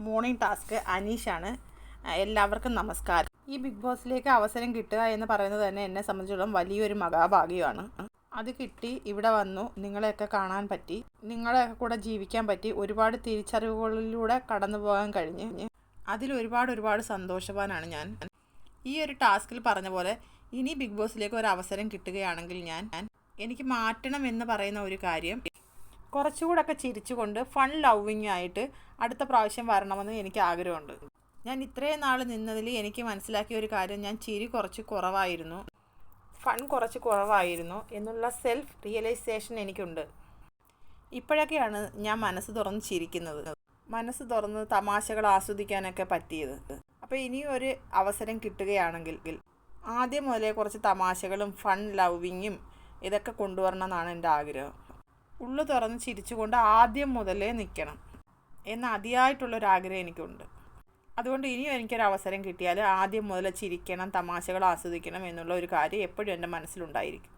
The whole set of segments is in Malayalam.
Morning task അനീഷാണ്. എല്ലാവർക്കും നമസ്കാരം. ഈ ബിഗ് ബോസിലേക്ക് അവസരം കിട്ടുക എന്ന് പറയുന്നത് തന്നെ എന്നെ സംബന്ധിച്ചിടത്തോളം വലിയൊരു മഹാഭാഗ്യമാണ്. അത് കിട്ടി ഇവിടെ വന്നു, നിങ്ങളെയൊക്കെ കാണാൻ പറ്റി, നിങ്ങളെ കൂടെ ജീവിക്കാൻ പറ്റി, ഒരുപാട് തിരിച്ചറിവുകളിലൂടെ കടന്നു പോകാൻ കഴിഞ്ഞ് അതിലൊരുപാട് സന്തോഷവാനാണ് ഞാൻ. ഈ ഒരു ടാസ്കിൽ പറഞ്ഞ പോലെ ഇനി ബിഗ് ബോസിലേക്ക് ഒരു അവസരം കിട്ടുകയാണെങ്കിൽ എനിക്ക് മാറ്റണം എന്ന് പറയുന്ന ഒരു കാര്യം, കുറച്ചുകൂടെ ഒക്കെ ചിരിച്ചുകൊണ്ട് ഫൺ ലവിങ് ആയിട്ട് അടുത്ത പ്രാവശ്യം വരണമെന്ന് എനിക്ക് ആഗ്രഹമുണ്ട്. ഞാൻ ഇത്രയും നാൾ നിന്നതിൽ എനിക്ക് മനസ്സിലാക്കിയ ഒരു കാര്യം, ഞാൻ ചിരി കുറച്ച് കുറവായിരുന്നു, ഫൺ കുറച്ച് കുറവായിരുന്നു എന്നുള്ള സെൽഫ് റിയലൈസേഷൻ എനിക്കുണ്ട്. ഇപ്പോഴൊക്കെയാണ് ഞാൻ മനസ്സ് തുറന്ന് ചിരിക്കുന്നത്, മനസ്സ് തുറന്ന് തമാശകൾ ആസ്വദിക്കാനൊക്കെ പറ്റിയത്. അപ്പോൾ ഇനിയും ഒരു അവസരം കിട്ടുകയാണെങ്കിൽ ആദ്യം മുതലേ കുറച്ച് തമാശകളും ഫൺ ലവിങ്ങും ഇതൊക്കെ കൊണ്ടുവരണമെന്നാണ് എൻ്റെ ആഗ്രഹം. ഉള്ളു തുറന്ന് ചിരിച്ചുകൊണ്ട് ആദ്യം മുതലേ നിൽക്കണം എന്ന അതിയായിട്ടുള്ളൊരാഗ്രഹം എനിക്കുണ്ട്. അതുകൊണ്ട് ഇനിയും എനിക്കൊരു അവസരം കിട്ടിയാൽ ആദ്യം മുതൽ ചിരിക്കണം, തമാശകൾ ആസ്വദിക്കണം എന്നുള്ള ഒരു കാര്യം എപ്പോഴും എൻ്റെ മനസ്സിലുണ്ടായിരിക്കും.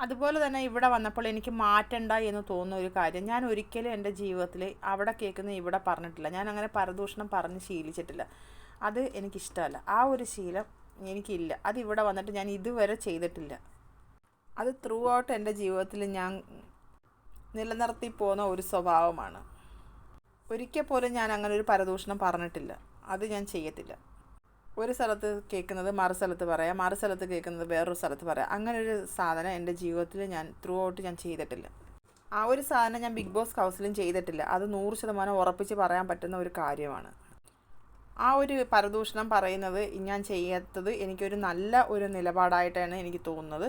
അതുപോലെ തന്നെ ഇവിടെ വന്നപ്പോൾ എനിക്ക് മാറ്റണ്ട എന്ന് തോന്നുന്ന ഒരു കാര്യം, ഞാൻ ഒരിക്കലും എൻ്റെ ജീവിതത്തിൽ അവിടെ കേൾക്കുന്ന ഇവിടെ പറഞ്ഞിട്ടില്ല. ഞാൻ അങ്ങനെ പരദൂഷണം പറഞ്ഞ് ശീലിച്ചിട്ടില്ല. അത് എനിക്കിഷ്ടമല്ല. ആ ഒരു ശീലം എനിക്കില്ല. അത് ഇവിടെ വന്നിട്ട് ഞാൻ ഇതുവരെ ചെയ്തിട്ടില്ല. അത് ത്രൂ ഔട്ട് എൻ്റെ ജീവിതത്തിൽ ഞാൻ നിലനിർത്തി പോകുന്ന ഒരു സ്വഭാവമാണ്. ഒരിക്കൽ പോലും ഞാൻ അങ്ങനെ ഒരു പരദൂഷണം പറഞ്ഞിട്ടില്ല. അത് ഞാൻ ചെയ്യത്തില്ല. ഒരു സ്ഥലത്ത് കേൾക്കുന്നത് മറു സ്ഥലത്ത് പറയാം, മറു സ്ഥലത്ത് കേൾക്കുന്നത് വേറൊരു സ്ഥലത്ത് പറയാം. അങ്ങനെ ഒരു സാധനം എൻ്റെ ജീവിതത്തിൽ ഞാൻ ത്രൂ ഔട്ട് ഞാൻ ചെയ്തിട്ടില്ല. ആ ഒരു സാധനം ഞാൻ ബിഗ് ബോസ് ഹൗസിലും ചെയ്തിട്ടില്ല. അത് 100% ഉറപ്പിച്ച് പറയാൻ പറ്റുന്ന ഒരു കാര്യമാണ്. ആ ഒരു പരദൂഷണം പറയുന്നത് ഞാൻ ചെയ്യാത്തത് എനിക്കൊരു നല്ല ഒരു നിലപാടായിട്ടാണ് എനിക്ക് തോന്നുന്നത്.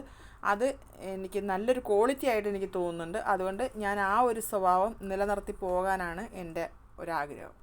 അത് എനിക്ക് നല്ലൊരു ക്വാളിറ്റി ആയിട്ട് എനിക്ക് തോന്നുന്നുണ്ട്. അതുകൊണ്ട് ഞാൻ ആ ഒരു സ്വഭാവം നിലനിർത്തി പോകാനാണ് എൻ്റെ ഒരാഗ്രഹം.